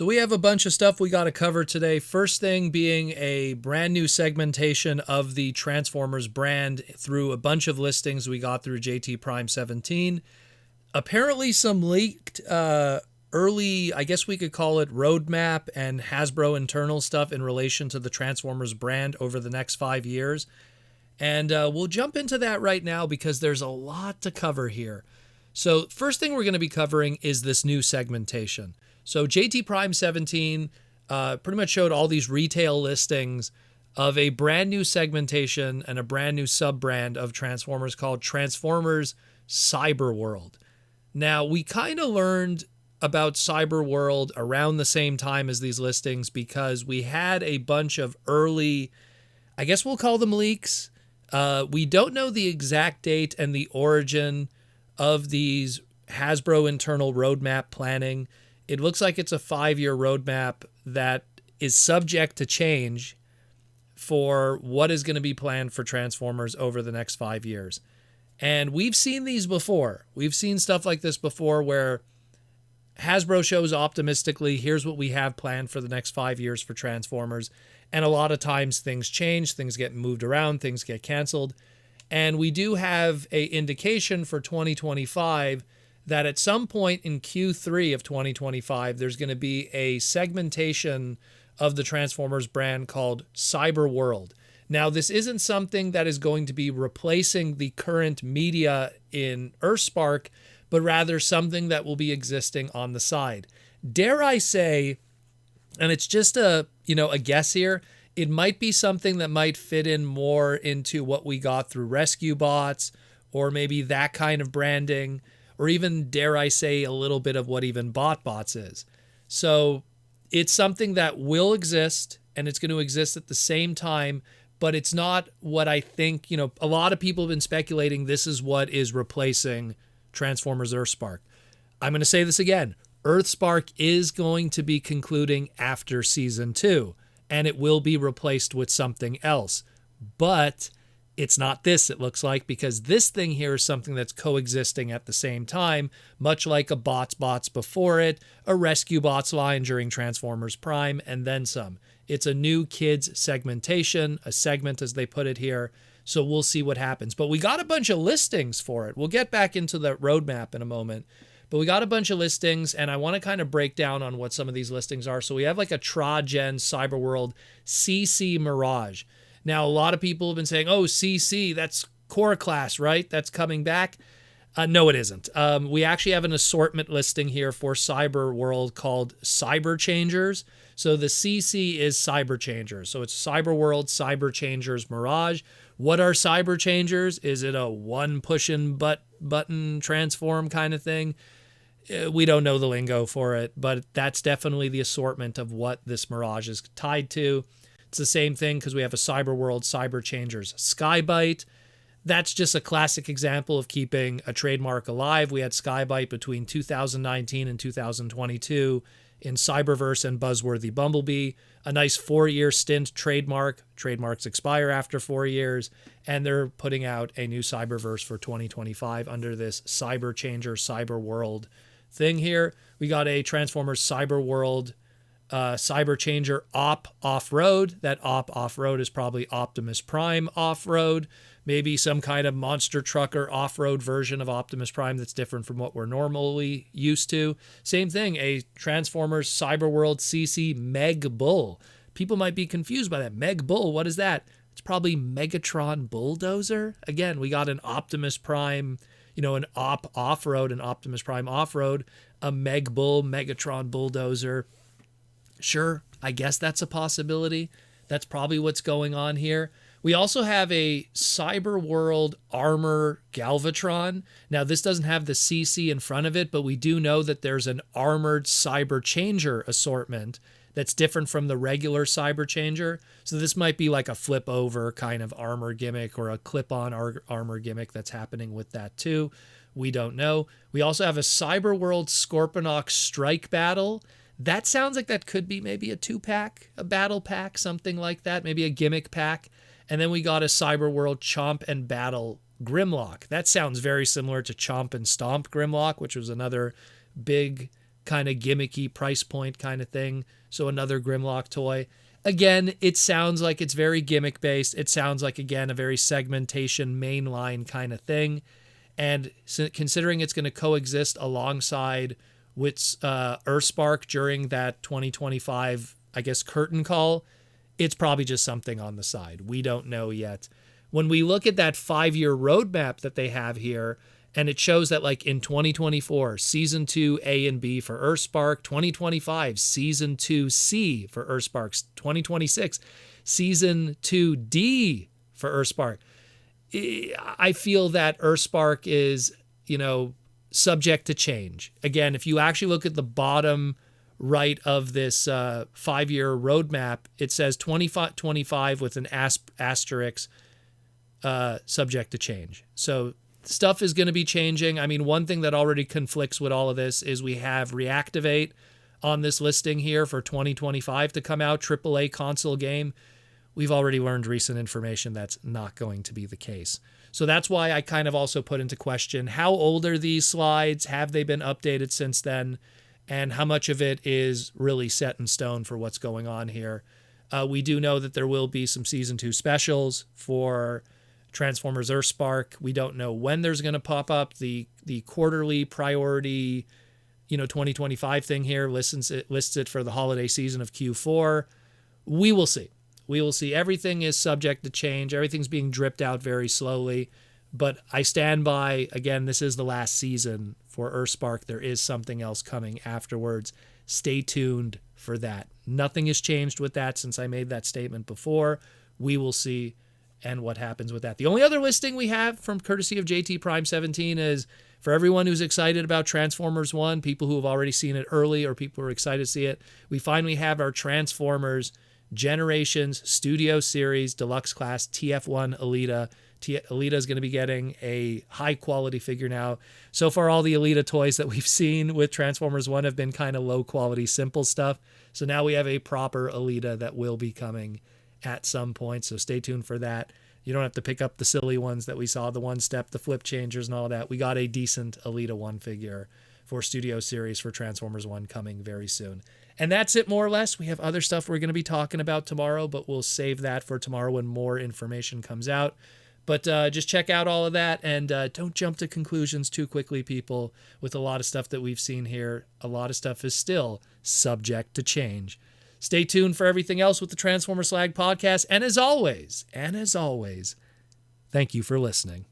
So we have a bunch of stuff we got to cover today. First thing being a brand new segmentation of the Transformers brand through a bunch of listings we got through JT Prime 17. Apparently some leaked early, I guess we could call it roadmap and Hasbro internal stuff in relation to the Transformers brand over the next 5 years. And we'll jump into that right now because there's a lot to cover here. So first thing we're going to be covering is this new segmentation. So JT Prime 17 pretty much showed all these retail listings of a brand new segmentation and a brand new sub-brand of Transformers called Transformers Cyberworld. Now, we kind of learned about Cyberworld around the same time as these listings because we had a bunch of early, I guess we'll call them leaks. We don't know the exact date and the origin of these Hasbro internal roadmap planning. It looks like it's a 5-year roadmap that is subject to change for what is going to be planned for Transformers over the next 5 years. And we've seen these before. We've seen stuff like this before where Hasbro shows optimistically, here's what we have planned for the next 5 years for Transformers. And a lot of times things change, things get moved around, things get canceled. And we do have an indication for 2025 that at some point in Q3 of 2025, there's going to be a segmentation of the Transformers brand called Cyberworld. Now, this isn't something that is going to be replacing the current media in Earthspark, but rather something that will be existing on the side. Dare I say, and it's just a guess here, it might be something that might fit in more into what we got through Rescue Bots, or maybe that kind of branding, or even, dare I say, a little bit of what even BotBots is. So it's something that will exist, and it's going to exist at the same time, but it's not what I think, a lot of people have been speculating this is what is replacing Transformers Earthspark. I'm going to say this again. Earthspark is going to be concluding after Season 2, and it will be replaced with something else. But it's not this, it looks like, because this thing here is something that's coexisting at the same time, much like a Bots before it, a Rescue Bots line during Transformers Prime, and then some. It's a new kids segmentation, a segment as they put it here, so we'll see what happens. But we got a bunch of listings for it. We'll get back into the roadmap in a moment. But we got a bunch of listings, and I want to kind of break down on what some of these listings are. So we have like a Tra-Gen Cyberworld CC Mirage. Now, a lot of people have been saying, oh, CC, that's core class, right? That's coming back. No, it isn't. We actually have an assortment listing here for Cyberworld called Cyber Changers. So the CC is Cyber Changers. So it's Cyberworld Cyber Changers Mirage. What are Cyber Changers? Is it a one pushing button transform kind of thing? We don't know the lingo for it, but that's definitely the assortment of what this Mirage is tied to. It's the same thing because we have a Cyberworld Cyber Changers Skybite. That's just a classic example of keeping a trademark alive. We had Skybite between 2019 and 2022 in Cyberverse and Buzzworthy Bumblebee. A nice 4-year stint trademark. Trademarks expire after 4 years, and they're putting out a new Cyberverse for 2025 under this Cyber Changer Cyberworld thing here. We got a Transformers Cyberworld Cyber Changer Off-Road. That Off-Road is probably Optimus Prime Off-Road. Maybe some kind of monster trucker off-road version of Optimus Prime that's different from what we're normally used to. Same thing, a Transformers Cyberworld CC Meg Bull. People might be confused by that. Meg Bull, what is that? It's probably Megatron Bulldozer. Again, we got an Optimus Prime, an off-road, an Optimus Prime off-road, a Meg Bull, Megatron Bulldozer. Sure, I guess that's a possibility. That's probably what's going on here. We also have a Cyberworld Armor Galvatron. Now, this doesn't have the CC in front of it, but we do know that there's an armored Cyber Changer assortment that's different from the regular Cyber Changer. So this might be like a flip over kind of armor gimmick or a clip-on armor gimmick that's happening with that too. We don't know. We also have a Cyberworld Scorponok Strike Battle. That sounds like that could be maybe a 2-pack, a battle pack, something like that, maybe a gimmick pack. And then we got a Cyberworld Chomp and Battle Grimlock. That sounds very similar to Chomp and Stomp Grimlock, which was another big kind of gimmicky price point kind of thing. So another Grimlock toy. Again, it sounds like it's very gimmick based. It sounds like, again, a very segmentation mainline kind of thing. And considering it's going to coexist alongside with Earthspark during that 2025, I guess, curtain call, it's probably just something on the side. We don't know yet. When we look at that 5-year roadmap that they have here, and it shows that like in 2024, Season 2 A and B for Earthspark, 2025, Season 2 C for Earthspark, 2026, Season 2 D for Earthspark. I feel that Earthspark is, subject to change. Again, if you actually look at the bottom right of this 5-year roadmap, it says 2025 with an asterisk, subject to change. So stuff is going to be changing. I mean, one thing that already conflicts with all of this is we have Reactivate on this listing here for 2025 to come out, AAA console game. We've already learned recent information that's not going to be the case. So that's why I kind of also put into question, how old are these slides? Have they been updated since then? And how much of it is really set in stone for what's going on here? We do know that there will be some Season 2 specials for Transformers Earthspark. We don't know when there's going to pop up. The quarterly priority, 2025 thing here lists it for the holiday season of Q4. We will see. We will see. Everything is subject to change. Everything's being dripped out very slowly. But I stand by, again, this is the last season for Earthspark. There is something else coming afterwards. Stay tuned for that. Nothing has changed with that since I made that statement before. We will see and what happens with that. The only other listing we have from courtesy of JT Prime 17 is for everyone who's excited about Transformers 1, people who have already seen it early or people who are excited to see it. We finally have our Transformers Generations Studio Series Deluxe Class TF1 Elita. Elita is going to be getting a high quality figure now. So far, all the Elita toys that we've seen with Transformers 1 have been kind of low quality, simple stuff. So now we have a proper Elita that will be coming at some point. So stay tuned for that. You don't have to pick up the silly ones that we saw, the one step, the flip changers and all that. We got a decent Elita 1 figure for Studio Series for Transformers 1 coming very soon. And that's it, more or less. We have other stuff we're going to be talking about tomorrow, but we'll save that for tomorrow when more information comes out. But just check out all of that, and don't jump to conclusions too quickly, people. With a lot of stuff that we've seen here, a lot of stuff is still subject to change. Stay tuned for everything else with the Transformers Slag podcast. And as always, thank you for listening.